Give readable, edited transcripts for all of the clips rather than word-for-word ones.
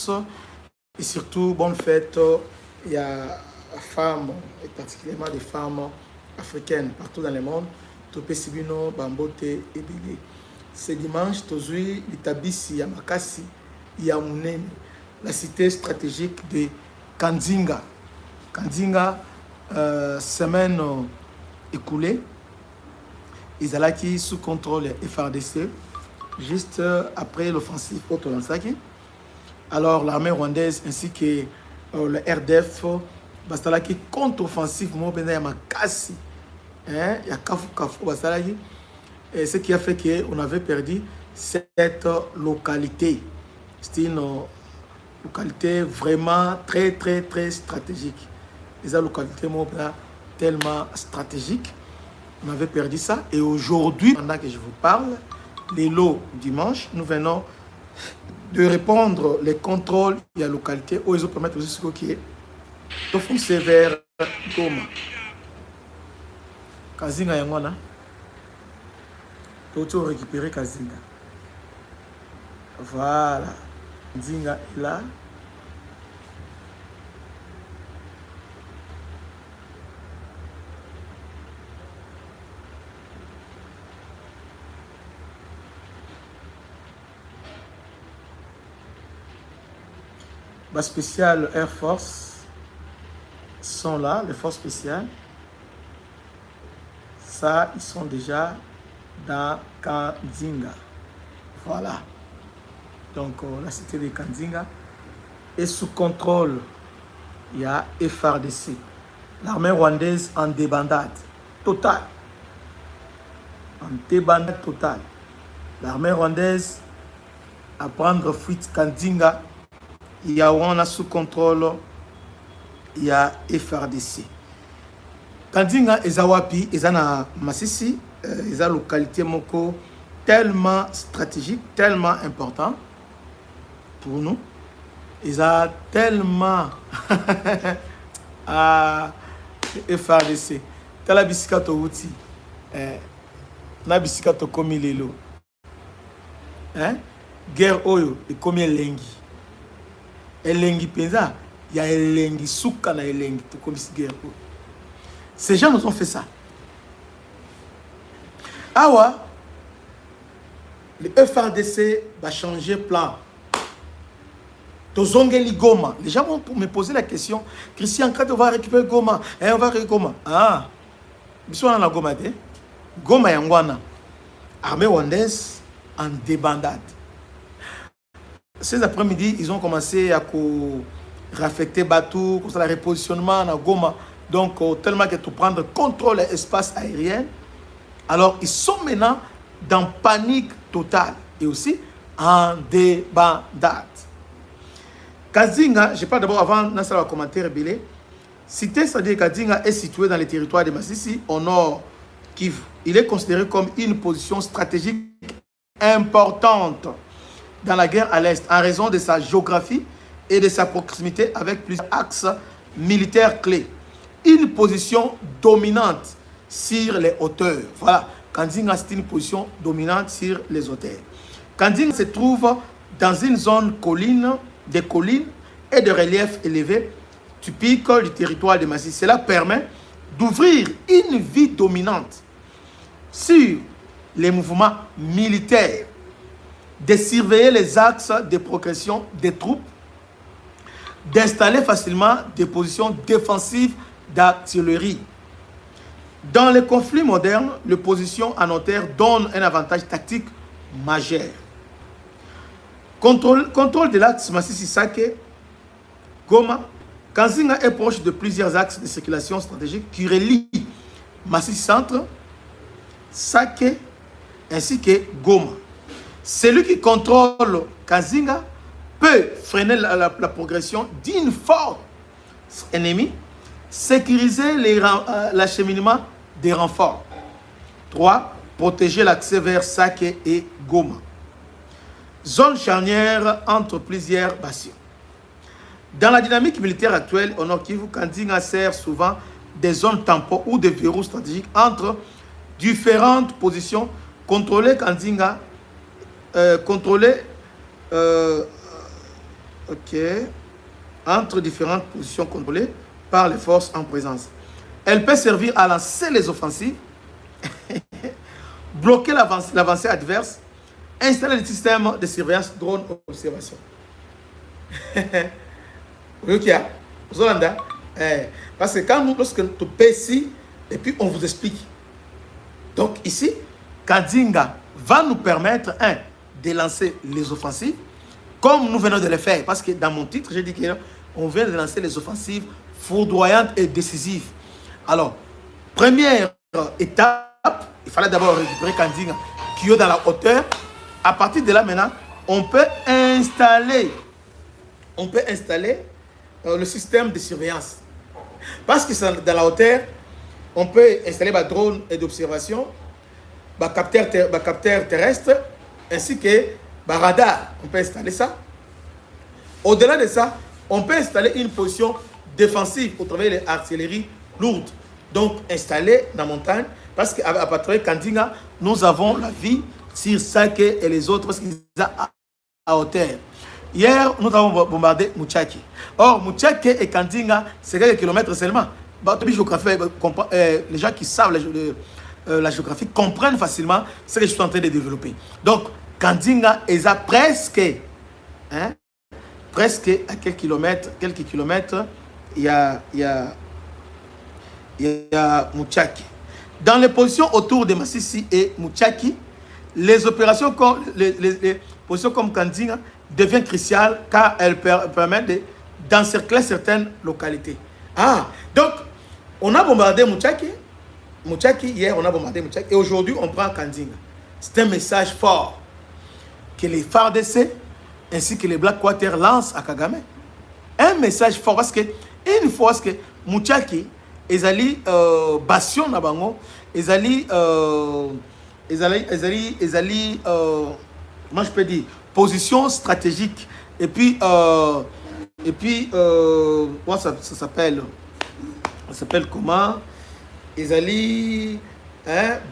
vacances et surtout bonne fête. Il y a femmes, et particulièrement des femmes africaines partout dans le monde. Topé Sibino, Bambote et Bélé. Ce dimanche, Tozui, Litabisi, Yamakasi, Yamunene, la cité stratégique de Kanzinga. Kanzinga, semaine écoulée, ils allaient sous contrôle FRDC, juste après l'offensive Otolansaki. Alors l'armée rwandaise ainsi que le RDF, Bastalaki contre-offensive, Yamakasi, Yakafu, Bastalaki. Et ce qui a fait qu'on avait perdu cette localité. C'est une localité vraiment très stratégique. Les localités tellement stratégiques. On avait perdu ça. Et aujourd'hui, pendant que je vous parle, les lots dimanche, nous venons de répondre les contrôles de la localité où ils ont permis aussi ce qui est de foncer vers Goma. Kazinga Yangwana. Tout récupérer Kazinga. Voilà. Kazinga est là. Bas spécial Air Force sont là, les forces spéciales. Ça, ils sont déjà dans Kanzinga. Voilà. Donc, la cité de Kanzinga est sous contrôle. Il y a FRDC. L'armée rwandaise en débandade totale. En débandade totale. L'armée rwandaise à prendre fuite Kanzinga. Il y a on a sous contrôle. Il y a FRDC. Kanzinga et Zawapi, ils ont Massissi. Ils ont localité moko tellement stratégique, tellement important pour nous. Ils ont tellement à FRDC. Tala bisikato wuti, na bisikato komi lelo. Guerre oyo e komi elengi. Elengi penza, il y a elengi souka na elengi to komi guerre oyo. Ces gens nous ont fait ça. Awa, le FRDC va changer plan. Tozongeli Goma. Les gens vont me poser la question. Christian, quand on va récupérer Goma, on va récupérer Goma. Ah, bisous dans la Goma. Goma Yangwana. Armée rwandaise en débandade. Ces après-midi, ils ont commencé à raffecter Batou, comme ça, le repositionnement à Goma. Donc, tellement que tu prendre contrôle de l'espace aérien. Alors, ils sont maintenant dans panique totale et aussi en débandade. Kazinga, je parle d'abord avant de le commentaire Bilé. Cité, c'est-à-dire Kazinga est situé dans le territoire de Massissi, au nord Kivu. Il est considéré comme une position stratégique importante dans la guerre à l'Est en raison de sa géographie et de sa proximité avec plusieurs axes militaires clés. Une position dominante sur les hauteurs. Voilà, Kanzinga c'est une position dominante sur les hauteurs. Kanzinga se trouve dans une zone de collines et de relief élevé typique du territoire de Massissi. Cela permet d'ouvrir une vue dominante sur les mouvements militaires, de surveiller les axes de progression des troupes, d'installer facilement des positions défensives d'artillerie. Dans les conflits modernes, les positions en hauteur donnent un avantage tactique majeur. Contrôle de l'axe Massissi-Sake, Goma, Kanzinga est proche de plusieurs axes de circulation stratégique qui relient Massissi-Centre, Sake ainsi que Goma. Celui qui contrôle Kanzinga peut freiner la progression d'une force ennemie, sécuriser l'acheminement des renforts. 3. Protéger l'accès vers Sake et Goma. Zone charnière entre plusieurs bastions. Dans la dynamique militaire actuelle, au Nord Kivu, Kanzinga sert souvent des zones tampons ou des verrous stratégiques entre différentes positions. Contrôler Kanzinga, Ok. Entre différentes positions contrôlées par les forces en présence. Elle peut servir à lancer les offensives, bloquer l'avancée adverse, installer des systèmes de surveillance drone observation. Ok, parce que quand nous, lorsque nous ici, et puis on vous explique. Donc ici, Kandinga va nous permettre, de lancer les offensives, comme nous venons de le faire. Parce que dans mon titre, j'ai dit qu'on vient de lancer les offensives foudroyantes et décisives. Alors, première étape, il fallait d'abord récupérer Kandinga qui est dans la hauteur. À partir de là, maintenant, on peut installer le système de surveillance. Parce que dans la hauteur, on peut installer des drones et d'observation, des capteurs terrestres, ainsi que des radars. On peut installer ça. Au-delà de ça, on peut installer une position défensive au travers de l'artillerie lourde. Donc, installée dans la montagne, parce qu'à partir de Kandinga, nous avons la vie sur Sake et les autres, parce qu'ils sont à hauteur. Hier, nous avons bombardé Muchaki. Or, Muchaki et Kandinga, c'est quelques kilomètres seulement. Les gens qui savent la géographie comprennent facilement ce que je suis en train de développer. Donc, Kandinga est à presque à quelques kilomètres, il y a Muchaki. Dans les positions autour de Masisi et Muchaki, les opérations les positions comme Kandinga deviennent cruciales car elles permettent d'encercler certaines localités. Donc, on a bombardé Muchaki, hier on a bombardé Muchaki, et aujourd'hui on prend Kandinga. C'est un message fort que les FARDC ainsi que les Black Water lancent à Kagame. Un message fort parce que, une fois que Muchaki, ils allaient bastion na bango, ils allaient comment je peux dire, position stratégique, et puis ça s'appelle comment, ils allaient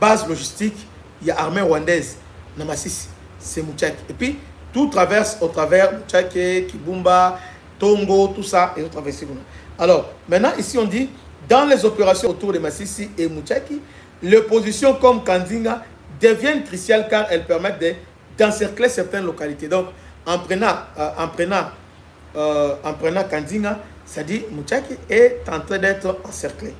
base logistique, il y a armée rwandaise Namasisi, c'est Muchaki, et puis tout traverse au travers Muchaki, Kibumba, Tongo, tout ça, et on traverse. Alors maintenant ici on dit dans les opérations autour de Masisi et Muchaki, les positions comme Kandinga deviennent cruciales car elles permettent d'encercler certaines localités. Donc, en prenant Kandinga, ça dit Muchaki est en train d'être encerclé.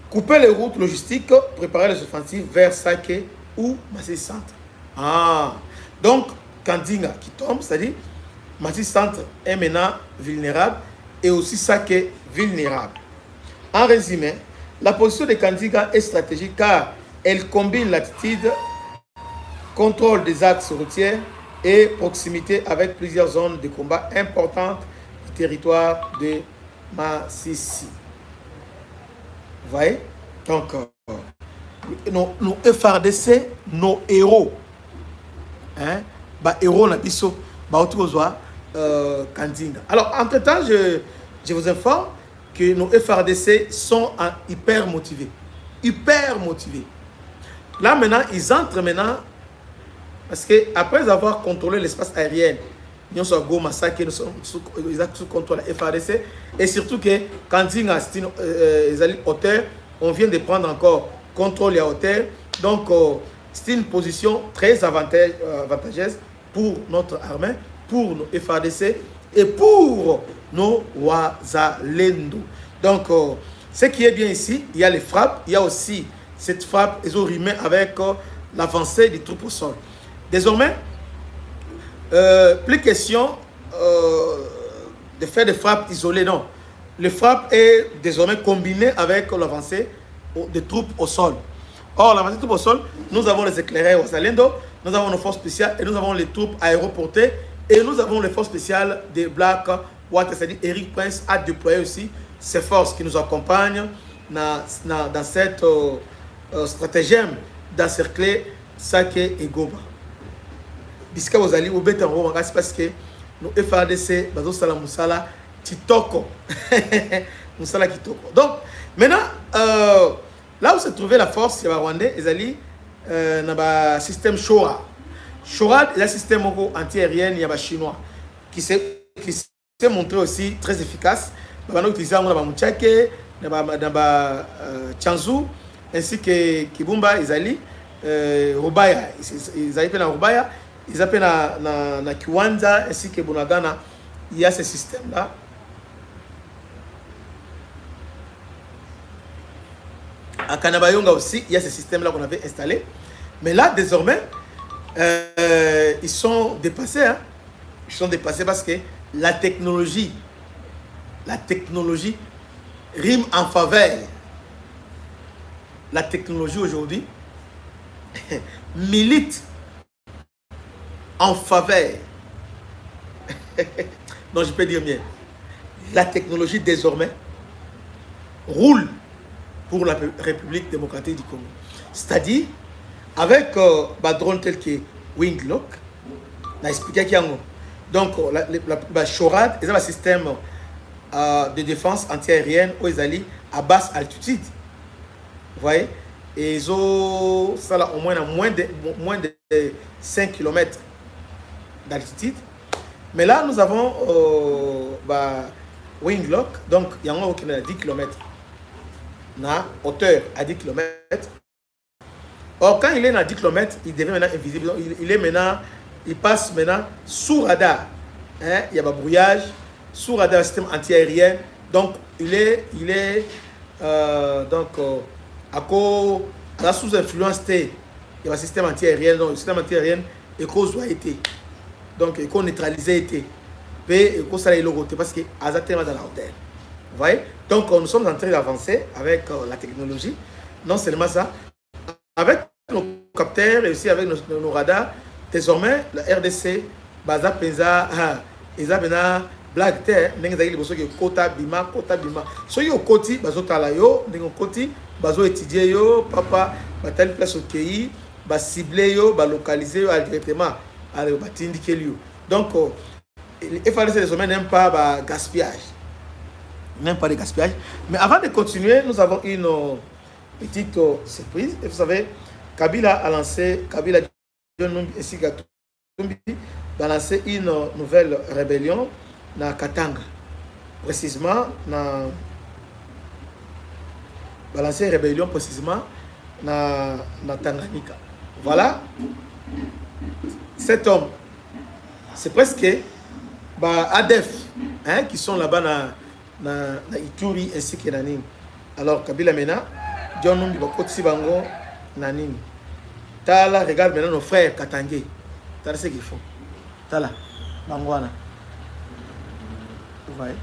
Couper les routes logistiques, préparer les offensives vers Sake ou Masisi Centre. Donc, Kandinga qui tombe, c'est-à-dire Masisi Centre est maintenant vulnérable et aussi Sake vulnérable. En résumé, la position de Kandinga est stratégique car elle combine l'attitude, contrôle des axes routiers et proximité avec plusieurs zones de combat importantes du territoire de Masisi. Vous voyez? Donc, nos FARDC, nos héros, héros na biso, Kandinga. Alors, entre-temps, je vous informe que nos FARDC sont hyper motivés. Hyper motivés. Là, maintenant, ils entrent maintenant, parce qu'après avoir contrôlé l'espace aérien, ils ont Goma, ils ont sous contrôle la FARDC, et surtout que Kandinga, ils allaient hauteur, on vient de prendre encore contrôle à hauteur, donc c'est une position très avantageuse pour notre armée, pour nos FARDC et pour nos Wazalendo. Donc, ce qui est bien ici, il y a les frappes, il y a aussi cette frappe, ils ont rimé avec l'avancée des troupes au sol. Désormais, plus question de faire des frappes isolées, non. Le frappe est désormais combiné avec l'avancée des troupes au sol. Or, l'avancée des troupes au sol, nous avons les éclaireurs Wazalendo, nous avons nos forces spéciales et nous avons les troupes aéroportées et nous avons les forces spéciales des Black Water, c'est-à-dire Eric Prince a déployé aussi ses forces qui nous accompagnent dans cette stratagème d'encercler Sake et Goma. Bisca vous allez au béton, c'est parce que nous FARDC, Bazo Salam Moussala, Titoko. Moussala Kitoko. Donc, maintenant, là où se trouvait la force, c'est Rwandais, ils allaient dans le système Shora. Shora est un système anti-aérien, il y a chinois qui s'est montré aussi très efficace. On a utilisé Mouchake, Chanzu, ainsi que Kibumba, Izali, Rubaya. Ils appellent na Rubaya, ils appellent na Kiwanja, ainsi que Bunagana. Il y a ce système-là. À Kanabayonga aussi, il y a ce système-là qu'on avait installé. Mais là, désormais, ils sont dépassés. Hein? Ils sont dépassés parce que la technologie rime en faveur. La technologie aujourd'hui milite en faveur. Non, je peux dire bien. La technologie désormais roule pour la République démocratique du Congo. C'est-à-dire, avec des drones tels que Winglock, on a expliqué qu'il y a donc la Chorad, c'est un système de défense antiaérienne où ils allaient à basse altitude. Vous voyez? Et ils ont ça là au moins à moins de 5 km d'altitude. Mais là, nous avons Winglock, donc il y a un qui est à 10 km. Na hauteur à 10 km. Or, quand il est à 10 km, il devient maintenant invisible. Il passe maintenant sous radar. Hein? Il y a un brouillage, sous radar, système anti-aérien. Donc, il est sous influence T. Il y a un système anti-aérien. Donc, le système anti-aérien est cause été. Donc, il faut neutraliser été. Et il faut ça parce qu'il y a dans la hauteur. Vous voyez? Donc, nous sommes en train d'avancer avec la technologie. Non seulement ça, avec nos capteurs et aussi avec nos radars, désormais, la RDC, Baza Penza, Ezabena, Black Terre, Nengazaki, Kota Bima. So yo Koti, Bazo Talayo, Nengo Koti, Bazo étudier yo, papa, Batal place au pays, Bas cibler yo, Bas localiser yo directement, alors Batindike yo. Donc, il fallait que les hommes n'aiment pas gaspillage. N'aiment pas de gaspillage. Mais avant de continuer, nous avons une petite surprise. Et vous savez, Kabila a lancé, Kabila ainsi qu'Atumbi a lancé une nouvelle rébellion dans Katanga. Précisément, a lancé une rébellion précisément dans Tanganyika. Voilà. Cet homme, c'est presque ADEF, hein, qui sont là-bas dans Ituri ainsi que Nanim. Alors, Kabila Mena, John Numbi Bakotsi Bango, Nanim. Tala, regarde maintenant nos frères Katangé. Tala, c'est ce qu'ils font. Tala, Bangwana. Vous voyez?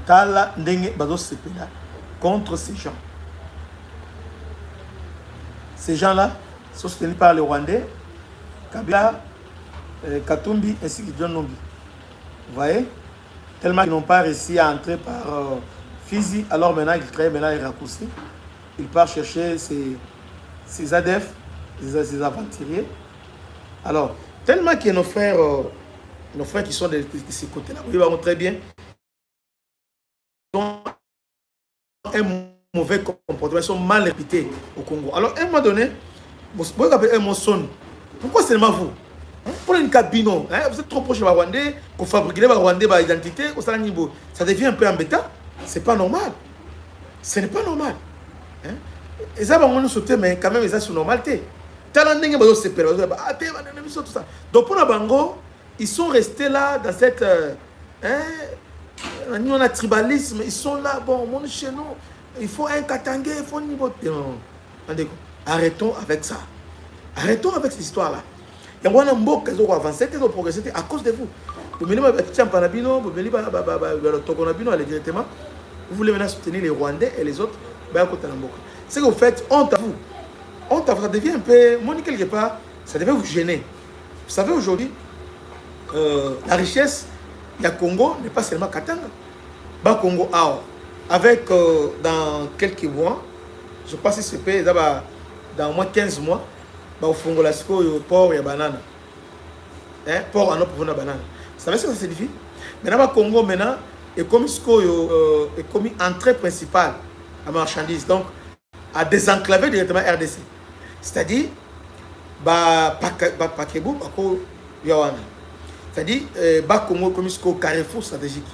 Tala, Ndenge, Bazo Sepeda, contre ces gens. Ces gens-là sont soutenus par les Rwandais, Kabila, Katumbi ainsi que John Numbi. Vous voyez? Tellement qu'ils n'ont pas réussi à entrer par Fizi, alors maintenant ils créent maintenant les raccourcis. Ils partent chercher ces ADF, ces aventuriers. Alors, tellement que nos frères qui sont de ces côtés-là, ils vont très bien. Ils ont un mauvais comportement, ils sont mal réputés au Congo. Alors, à un moment donné, vous pouvez appeler un monsonne. Pourquoi seulement vous? Pour une cabine, hein, vous êtes trop proche de Rwandais, qu'on fabrique les Rwandais par identité, ça devient un peu embêtant. C'est pas normal. Ce n'est pas normal. Hein? Et ça va nous sauter, mais quand même, ils sont normalité. Donc pour la Bango, ils sont restés là dans cette. On a tribalisme, ils sont là, bon, mon chez nous, il faut un Katangé, il faut un niveau. Arrêtons avec ça. Arrêtons avec cette histoire-là. Il y a un mot qui ont avancé, qui ont progressé à cause de vous. Vous voulez directement. Vous voulez maintenant soutenir les Rwandais et les autres. Ce que vous faites, honte à vous. Honte à vous, ça devient un peu, moi, quelque part, ça devait vous gêner. Vous savez, aujourd'hui, la richesse, il y a Congo, n'est pas seulement Katanga. Bas Congo, avec dans quelques mois, je pense que c'est dans au moins 15 mois, au Fongo Lasco, port et banane. Port en eau pour une banane. Vous savez ce que ça signifie? Maintenant, Congo, maintenant, est comme entrée principale à marchandises. Donc, à désenclaver directement RDC. C'est-à-dire, Pakebu, Bako, Yawana. C'est-à-dire, bas Congo comme au carrefour stratégique.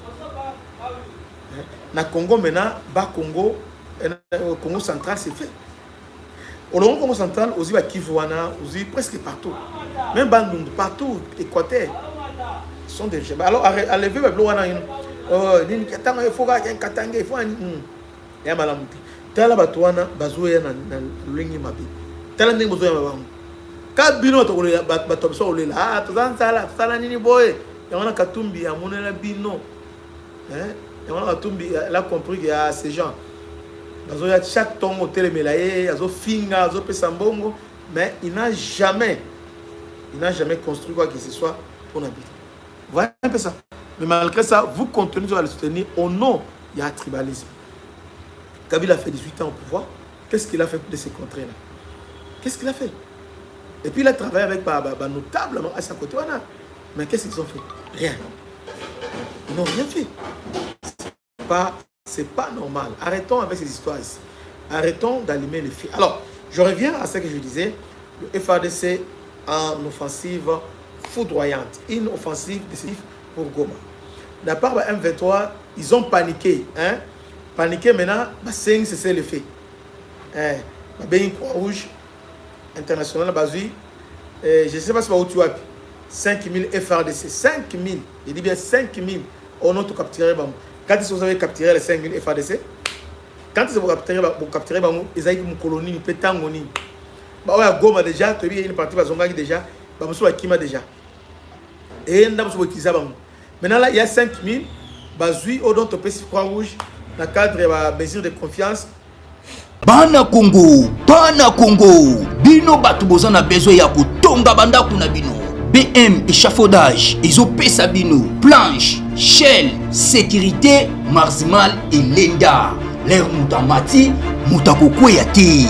Na Congo maintenant, bas Congo, Congo central c'est fait. Au Congo central, aussi à Kivuana, aussi presque partout. Même Bandung, partout, Équateur. Sont des gens. Alors, à lever le bloc, il faut qu'il faut il y a mal. Tala batuana bazoya na lengi mabi. Tala ndenge bazoya mabango. Ka bino to kolela bato so kolela. Ah, tozala nini boy. Yona Katumbi a monela bino. Hein? Yona Katumbi a compris qu'il y a ces gens. Bazoya chaque tongo telemelaye, azo finga, azo pesa mbongo, mais il n'a jamais construit quoi que ce soit pour habiter. Vous voyez un peu ça. Mais malgré ça, vous continuez à le soutenir au nom du tribalisme. Kabila a fait 18 ans au pouvoir. Qu'est-ce qu'il a fait de ces contrées-là? Qu'est-ce qu'il a fait? Et puis il a travaillé avec notablement à sa côté. Mais qu'est-ce qu'ils ont fait? Rien. Ils n'ont rien fait. C'est pas normal. Arrêtons avec ces histoires ici. Arrêtons d'allumer le feu. Alors, je reviens à ce que je disais. Le FARDC en offensive foudroyante. Une offensive décisive pour Goma. D'après M23, ils ont paniqué. Hein? Paniqué maintenant, c'est le fait. Une Croix-Rouge internationale, je ne sais pas si où tu as 5000 FARDC. 5000. Je dis bien 5000. On a tout capturé. Quand vous avez capturé les 5000 FARDC, quand vous capturez, ils ont une colonie, une pétangoni. Goma déjà, tu as une partie de Zonga déjà, Kima déjà. Et maintenant là, il y a 5000. Bazui, au don topé Croix-Rouge. Dans le cadre de la mesure de confiance. Bana Congo, bino batu bozana besoin ya kutonga banda kuna bino. BM échafaudage, Isopesa bino, planche, shell, sécurité, marzimal et lenda. L'air mutamati, mutakoko yati.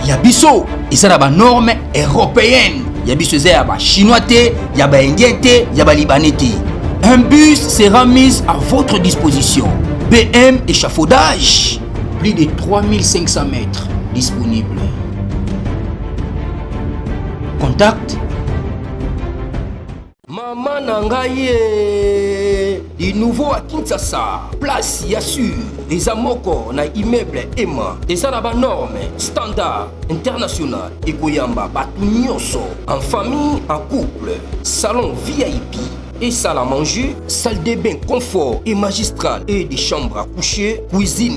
Yabiso, isara ba norme européenne. Yabiso ya ba chinois te, ya ba indien te, ya ba libanais te. Un bus sera mis à votre disposition. BM échafaudage, plus de 3500 mètres disponibles. Contact Maman Nangaye, du nouveau à Kinshasa, place Yassur, des amoko na immeuble Emma, des arabes normes, standard, international, et Goyamba, Batunyoso, en famille, en couple, salon VIP. Et salle à manger, salle de bain confort et magistral et des chambres à coucher, cuisine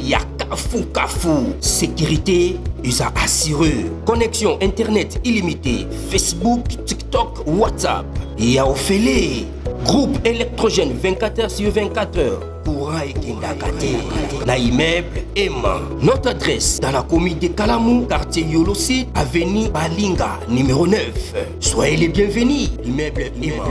kafou, sécurité ils a assuré, connexion internet illimitée, Facebook, TikTok, WhatsApp et à Ophélie, groupe électrogène 24h/24 courant et Kindakate, na immeuble Emma. Notre adresse dans la commune de Kalamou, quartier Yolosi, avenue Balinga, numéro 9. Soyez les bienvenus, immeuble Emma.